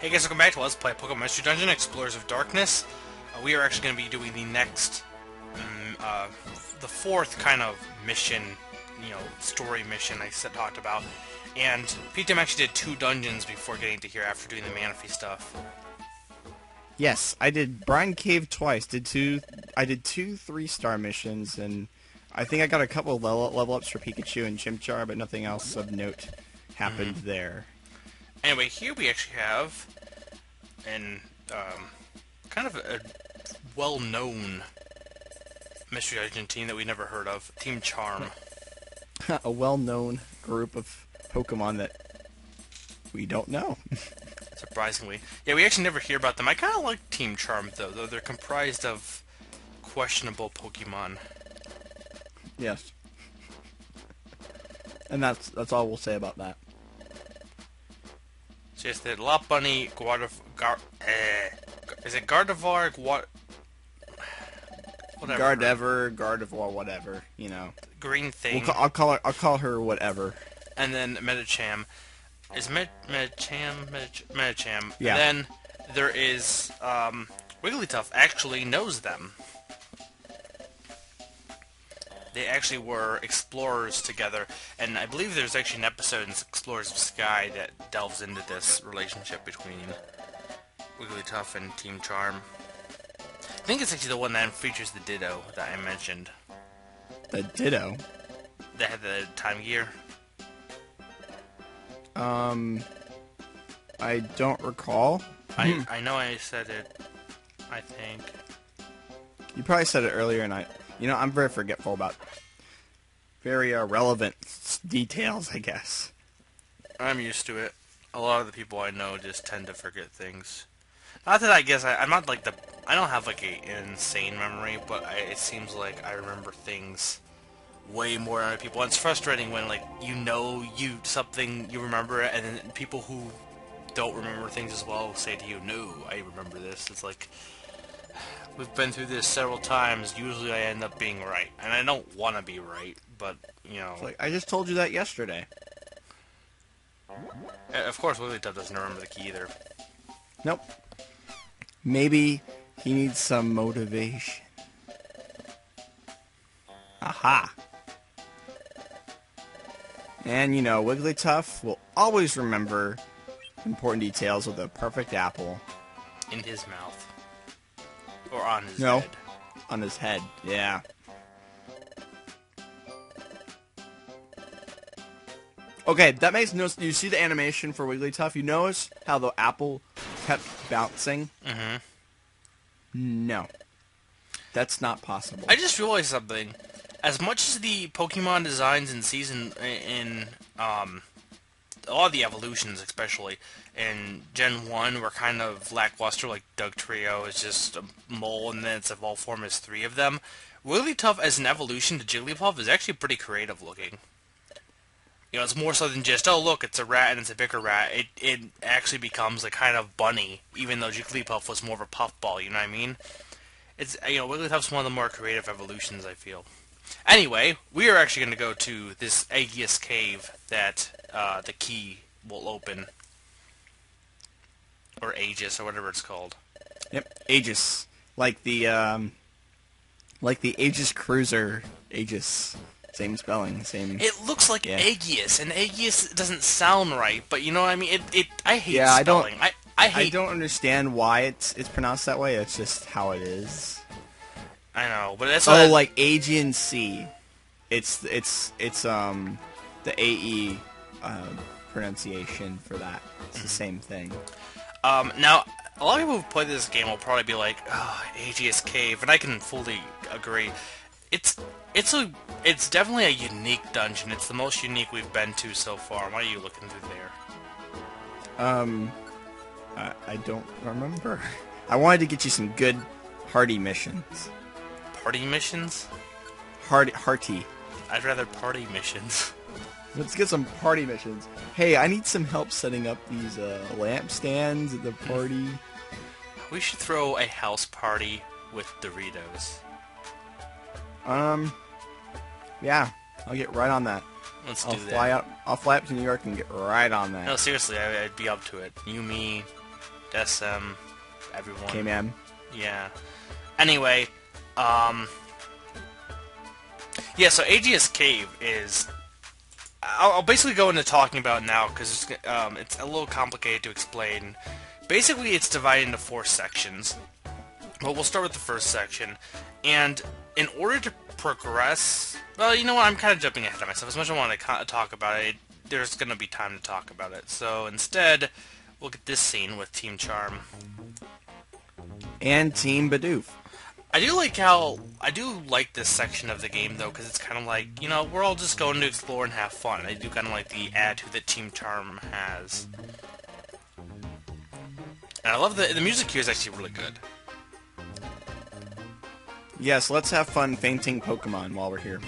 Hey guys, welcome back to Let's Play Pokemon Mystery Dungeon Explorers of Darkness. We are actually going to be doing the next, the fourth kind of mission, story mission I talked about. And PTM actually did 2 dungeons before getting to here after doing the Manaphy stuff. Yes, I did Brine Cave twice. I did two 3-star missions, and I think I got a couple of level ups for Pikachu and Chimchar, but nothing else of note happened there. Anyway, here we actually have an kind of a well-known Mystery Dungeon team that we never heard of, Team Charm. A well-known group of Pokemon that we don't know. Surprisingly. Yeah, we actually never hear about them. I kind of like Team Charm, though they're comprised of questionable Pokemon. Yes. And that's all we'll say about that. So yes, the Lopunny, is it Gardevoir, whatever. Gardevoir, whatever, Green thing. I'll call her whatever. And then Medicham. Is Medicham. Yeah. Then there is Wigglytuff actually knows them. They actually were explorers together, and I believe there's actually an episode in Explorers of Sky that delves into this relationship between Wigglytuff and Team Charm. I think it's actually the one that features the Ditto that I mentioned. The Ditto? That had the time gear. I don't recall. I know I said it, I think. You probably said it earlier, and I'm very forgetful about very relevant details, I guess. I'm used to it. A lot of the people I know just tend to forget things. Not that I guess I'm not like I don't have like an insane memory, but it seems like I remember things way more than other people. And it's frustrating when you remember it, and then people who don't remember things as well say to you, "No, I remember this." It's like, we've been through this several times. Usually I end up being right. And I don't want to be right, but, It's like, I just told you that yesterday. Of course, Wigglytuff doesn't remember the key either. Nope. Maybe he needs some motivation. Aha! And, Wigglytuff will always remember important details of the perfect apple. In his mouth. Or on his No, head. on his head, yeah. Okay, that makes no sense. You see the animation for Wigglytuff? You notice how the apple kept bouncing? Mm-hmm. No. That's not possible. I just realized something. As much as the Pokemon designs in a lot of the evolutions, especially in Gen 1, were kind of lackluster, like Dugtrio is just a mole, and then its evolved form is 3 of them. Wigglytuff as an evolution to Jigglypuff is actually pretty creative looking. It's more so than just, oh look, it's a rat and it's a bigger rat. It actually becomes a kind of bunny, even though Jigglypuff was more of a puffball, you know what I mean? It's, Wigglytuff's one of the more creative evolutions, I feel. Anyway, we are actually going to go to this Aegis cave that the key will open. Or Aegis, or whatever it's called. Yep, Aegis. Like the Aegis Cruiser. Aegis. Same spelling, same... It looks like Aegis, and Aegis doesn't sound right, but you know what I mean? I hate spelling. I don't understand why it's pronounced that way. It's just how it is. I know, but that's like Aegean Sea. It's the AE pronunciation for that. It's the same thing. Now, a lot of people who play this game will probably be like, "Oh, Aegis Cave," and I can fully agree. It's definitely a unique dungeon. It's the most unique we've been to so far. Why are you looking through there? I don't remember. I wanted to get you some good hearty missions. Party missions? Hearty. I'd rather party missions. Let's get some party missions. Hey, I need some help setting up these lampstands at the party. We should throw a house party with Doritos. Yeah, I'll get right on that. Let's do that. I'll fly up to New York and get right on that. No, seriously, I'd be up to it. You, me, SM, everyone. K-Man. Yeah. Anyway, yeah, so Aegis Cave is... I'll basically go into talking about it now, because it's a little complicated to explain. Basically, it's divided into 4 sections. But we'll start with the first section. And in order to progress... Well, you know what, I'm kind of jumping ahead of myself. As much as I want to talk about it, there's going to be time to talk about it. So instead, we'll get this scene with Team Charm. And Team Bidoof. I do like this section of the game, though, because it's kind of like, you know, we're all just going to explore and have fun. I do kind of like the attitude that Team Charm has. And I love the music here is actually really good. Yes, let's have fun fainting Pokemon while we're here.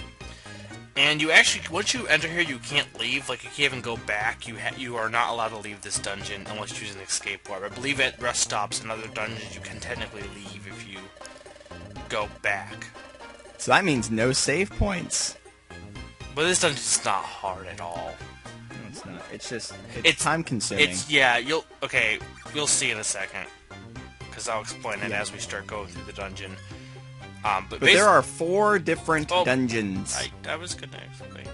And you actually, once you enter here, you can't leave. Like, you can't even go back. You are not allowed to leave this dungeon unless you use an escape warp. I believe at rest stops and other dungeons, you can technically leave if you go back. So that means no save points. But this dungeon's not hard at all. No, it's not. It's just it's time consuming. Yeah, you'll see in a second, because I'll explain it as we start going through the dungeon. But there are 4 different dungeons. I was gonna explain.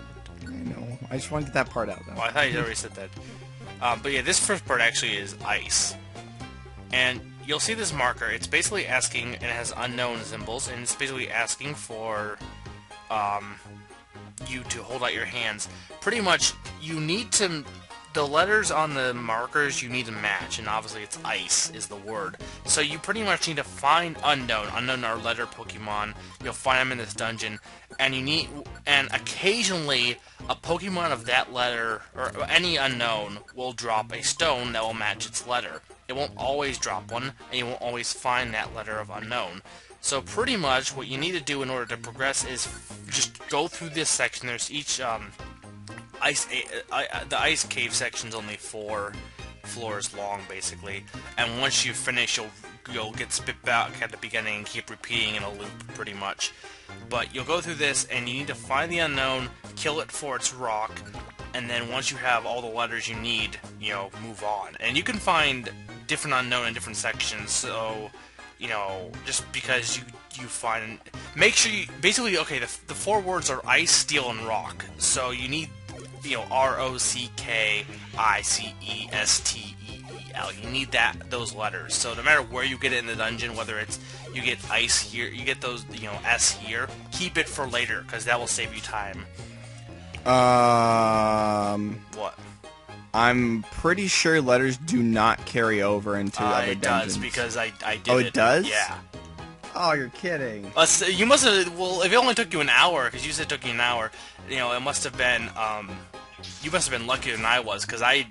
I know. I just want to get that part out, though. Well, I thought you already said that. But yeah, this first part actually is ice. And you'll see this marker. It's basically asking, and it has unknown symbols, and it's basically asking for you to hold out your hands. Pretty much, you need to... The letters on the markers you need to match, and obviously it's ice is the word. So you pretty much need to find unknown. Unknown are letter Pokemon. You'll find them in this dungeon, and occasionally a Pokemon of that letter or any unknown will drop a stone that will match its letter. It won't always drop one, and you won't always find that letter of unknown. So pretty much what you need to do in order to progress is just go through this section. There's each the ice cave section's only 4 floors long, basically, and once you finish, you'll get spit back at the beginning and keep repeating in a loop, pretty much. But you'll go through this, and you need to find the unknown, kill it for its rock, and then once you have all the letters you need, you know, move on. And you can find different unknown in different sections, so, you know, just because you find... Make sure you... Basically, okay, the 4 words are ice, steel, and rock, so you need... You know, ROCKICESTEEL. You need those letters. So no matter where you get it in the dungeon, whether it's you get ice here, you get those, you know, S here. Keep it for later because that will save you time. What? I'm pretty sure letters do not carry over into other dungeons. It does because I did. Oh, it does? Yeah. Oh, you're kidding. You must have. Well, if it only took you an hour, because you said it took you an hour, you know, it must have been. You must have been luckier than I was, because I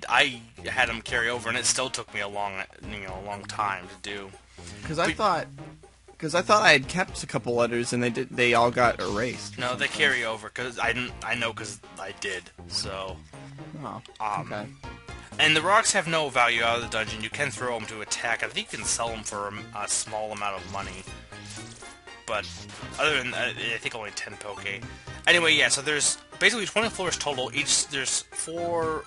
had them carry over, and it still took me a long time to do. Because I thought I had kept a couple letters, and they all got erased. No, they carry over, because I know because I did. So. Oh. Okay. And the rocks have no value out of the dungeon. You can throw them to attack. I think you can sell them for a small amount of money. But other than that, I think only 10 Poke. Anyway, yeah, so there's basically 20 floors total. There's 4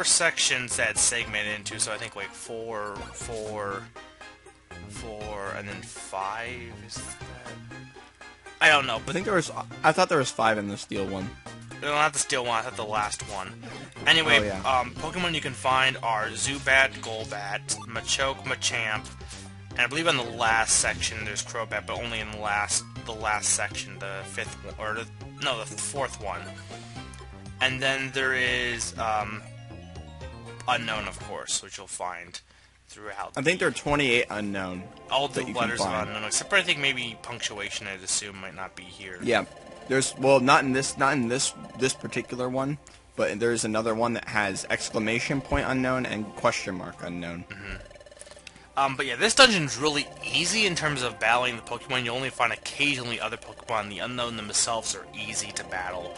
sections that segment into, so I think like 4, and then 5 is that? I don't know, but I thought there was 5 in the steel one. No, not the steel one, I thought the last one. Anyway, oh, yeah. Pokemon you can find are Zubat, Golbat, Machoke, Machamp, and I believe on the last section there's Crobat, but only in the last section, the 5th one, or the 4th one. And then there is Unknown, of course, which you'll find throughout. I think there are 28 unknown. All the letters of unknown, except for I think maybe punctuation. I'd assume might not be here. Yeah, there's not in this particular one, but there's another one that has exclamation point unknown and question mark unknown. Mm-hmm. But yeah, this dungeon's really easy in terms of battling the Pokemon. You only find occasionally other Pokemon. The unknown themselves are easy to battle.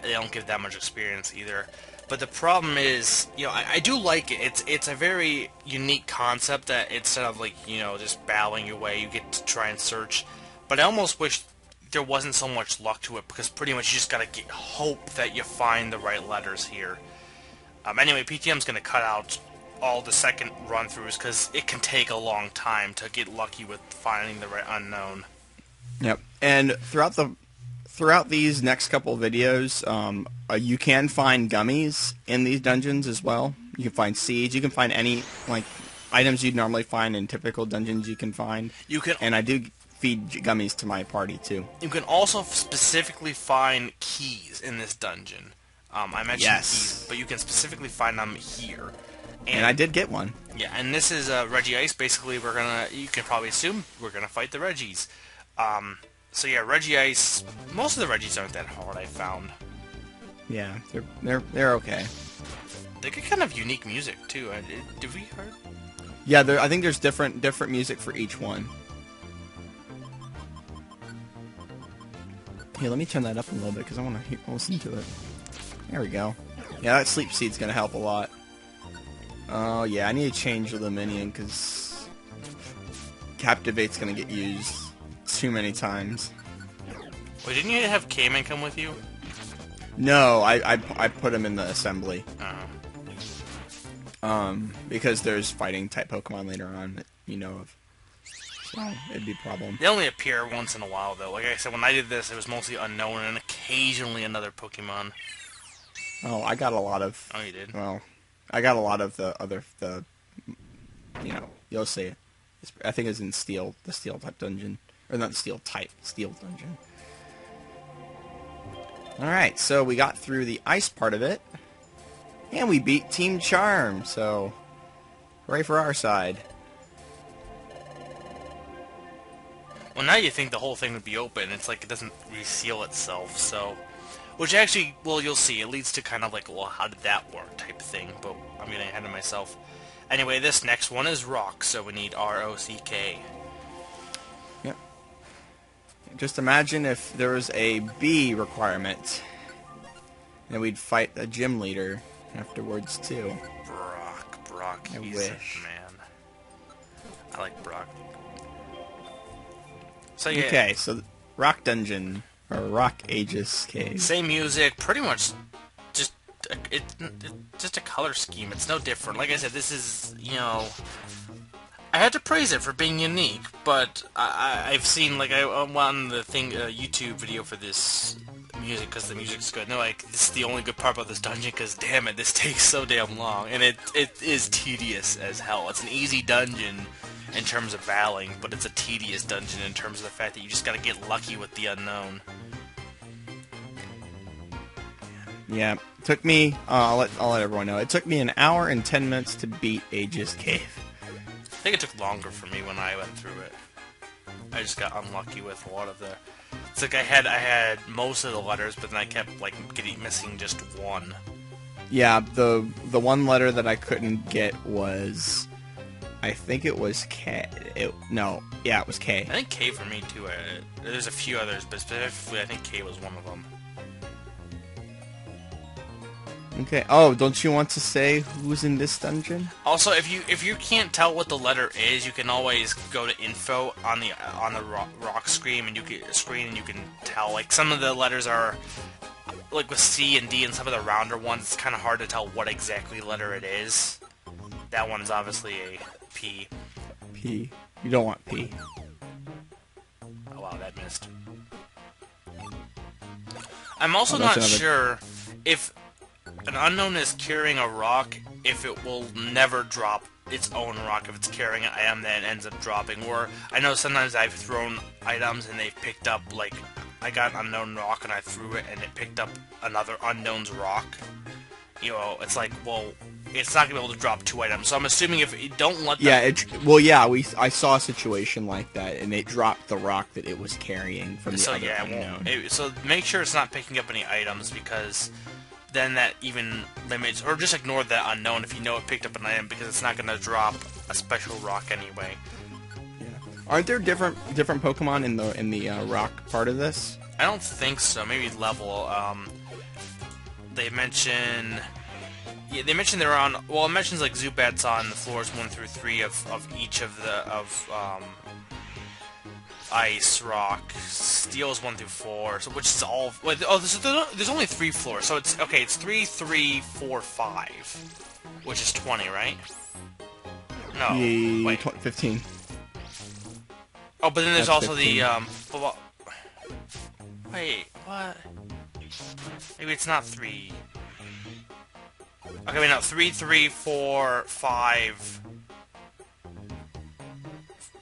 They don't give that much experience either. But the problem is, you know, I do like it. It's a very unique concept that instead of, like, you know, just battling your way, you get to try and search. But I almost wish there wasn't so much luck to it, because pretty much you just gotta hope that you find the right letters here. Anyway, PTM's gonna cut out all the second run-throughs because it can take a long time to get lucky with finding the right unknown. Yep. And throughout these next couple videos, you can find gummies in these dungeons as well. You can find seeds. You can find any like items you'd normally find in typical dungeons. You can find. You can, and I do feed gummies to my party too. You can also specifically find keys in this dungeon. I mentioned keys, but you can specifically find them here. And I did get one. Yeah, and this is Reggie Ice. Basically, you can probably assume we're gonna fight the Reggies. So yeah, Reggie Ice. Most of the Reggies aren't that hard, I found. Yeah, they're okay. They get kind of unique music too. Did we heard? Yeah, I think there's different music for each one. Here, let me turn that up a little bit because I want to listen to it. There we go. Yeah, that sleep seed's gonna help a lot. Oh yeah, I need to change the minion because Captivate's gonna get used too many times. Wait, didn't you have Cayman come with you? No, I put him in the assembly. Oh. Because there's fighting type Pokemon later on that you know of. So it'd be a problem. They only appear once in a while though. Like I said, when I did this, it was mostly unknown and occasionally another Pokemon. Oh, I got a lot of. Oh, you did? Well, I got a lot of the you'll see it. I think it's in Steel, the Steel type dungeon. Or not Steel type, Steel dungeon. Alright, so we got through the ice part of it. And we beat Team Charm, so hooray for our side. Well, now you think the whole thing would be open. It's like it doesn't reseal itself, so... Which actually, well, you'll see. It leads to kind of like, well, how did that work type thing, but I'm getting ahead of myself. Anyway, this next one is Rock, so we need R-O-C-K. Yep. Just imagine if there was a B requirement, and we'd fight a gym leader afterwards, too. Brock, I he's wish. a man. I like Brock. So, yeah. Okay, so Rock Dungeon, or Rock Aegis Cave. Same music, pretty much it's just a color scheme. It's no different. Like I said, this is, you know... I had to praise it for being unique, but I've seen, like, I won the YouTube video for this music because the music's good. No, like, this is the only good part about this dungeon because, damn it, this takes so damn long. And it is tedious as hell. It's an easy dungeon in terms of battling, but it's a tedious dungeon in terms of the fact that you just gotta get lucky with the unknown. Yeah, it took me, I'll let everyone know, it took me an hour and 10 minutes to beat Aegis Cave. I think it took longer for me when I went through it. I just got unlucky with a lot of the... It's like I had most of the letters, but then I kept, like, missing just one. Yeah, the one letter that I couldn't get was... I think it was K. It was K. I think K for me, too. There's a few others, but specifically I think K was one of them. Okay. Oh, don't you want to say who's in this dungeon? Also, if you can't tell what the letter is, you can always go to info on the rock screen, and you can tell. Like some of the letters are like with C and D, and some of the rounder ones. It's kind of hard to tell what exactly letter it is. That one's obviously a P. P. You don't want P. Oh wow, that missed. I'm also not sure if an unknown is carrying a rock, if it will never drop its own rock if it's carrying an item that ends up dropping. Or I know sometimes I've thrown items and they've picked up, like, I got an unknown rock and I threw it and it picked up another unknown's rock. You know, it's like, well, it's not going to be able to drop two items. So I'm assuming if you don't let them... Yeah, I saw a situation like that, and it dropped the rock that it was carrying from the other unknown. So make sure it's not picking up any items, because then that even limits... Or just ignore that unknown if you know it picked up an item, because it's not going to drop a special rock anyway. Yeah. Aren't there different Pokemon in the rock part of this? I don't think so. Maybe level. They mention... Yeah, they mention they're on... Well, it mentions, like, Zubat's on the floors 1 through 3 of each of the... Ice, Rock, Steel's 1 through 4, so which is all... Wait, oh, there's only 3 floors, so it's... Okay, it's 3, 3, 4, 5. which is 20, right? No, Yeah, wait. 15. Oh, but then there's That's also 15. wait, what? Maybe it's not 3. Okay, wait, no, 3, 3, 4, 5.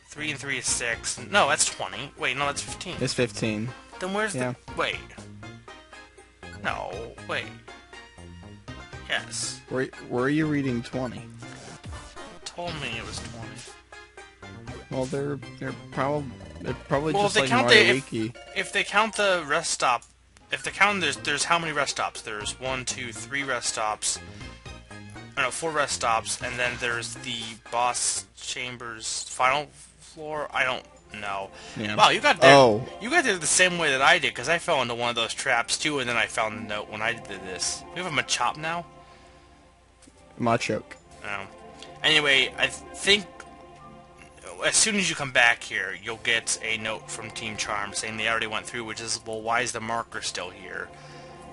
3 and 3 is 6. No, that's 20. Wait, no, that's 15. It's 15. Then where's Yeah. the... Wait. No, wait. Yes. Where are you reading 20? Told me it was 20. Well, they're probably Well, just if like they count Mario the... Wiki. If they count the rest stop... If they count... There's how many rest stops? There's 1, 2, 3 rest stops. Oh, no, 4 rest stops. And then there's the boss chambers final floor. I don't know. Yeah. Wow, you got there. Oh. You got there the same way that I did, because I fell into one of those traps too, and then I found the note when I did this. We have a Machop now. Machoke. Oh. Anyway, I think as soon as you come back here, you'll get a note from Team Charm saying they already went through, which is, well, why is the marker still here?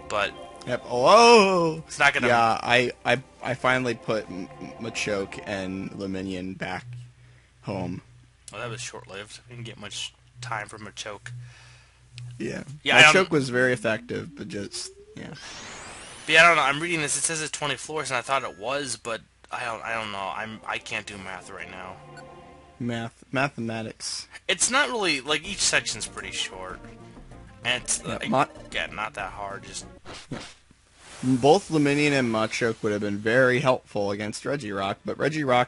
But Yep. Oh. it's not gonna. Yeah, I finally put Machoke and Luminion back home. Well, that was short-lived. I didn't get much time for Machoke. Yeah. Yeah, Machoke was very effective, but just yeah. But yeah, I don't know. I'm reading this. It says it's 20 floors, and I thought it was, but I don't know. I can't do math right now. Mathematics. It's not really like each section's pretty short, and it's Yeah, not that hard. Just both Luminion and Machoke would have been very helpful against Regirock, but Regirock,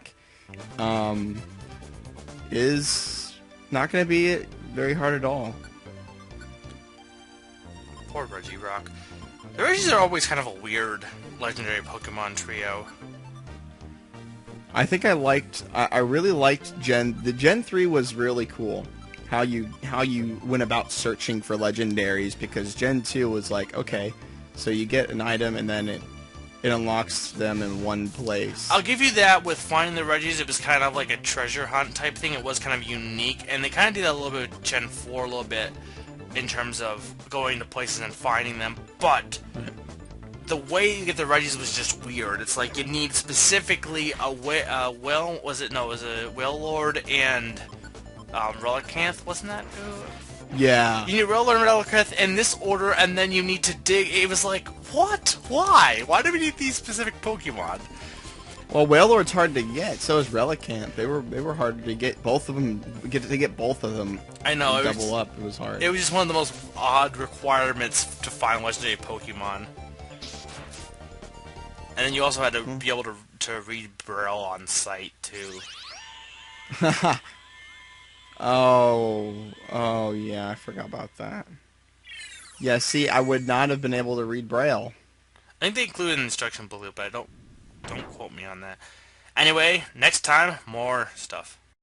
is not going to be very hard at all. poor Regirock. The Regis are always kind of a weird legendary Pokemon trio. I think I really liked the Gen 3 was really cool. How you went about searching for legendaries, because Gen 2 was like, okay, so you get an item and then it unlocks them in one place. I'll give you that with finding the Regis. It was kind of like a treasure hunt type thing. It was kind of unique, and they kind of did that a little bit with Gen 4 a little bit in terms of going to places and finding them, but the way you get the Regis was just weird. It's like you need specifically a was a Wailord and Relicanth, wasn't that? Yeah. You need Wailord and Relicanth in this order, and then you need to dig. It was like, what? Why? Why do we need these specific Pokemon? Well, Wailord's hard to get. So is Relicanth. They were hard to get. Both of them get both of them. I know. Double up. It was hard. It was just one of the most odd requirements to find legendary Pokemon. And then you also had to be able to read Braille on site too. Oh yeah, I forgot about that. Yeah, see, I would not have been able to read Braille. I think they included an instruction booklet, but don't quote me on that. Anyway, next time, more stuff.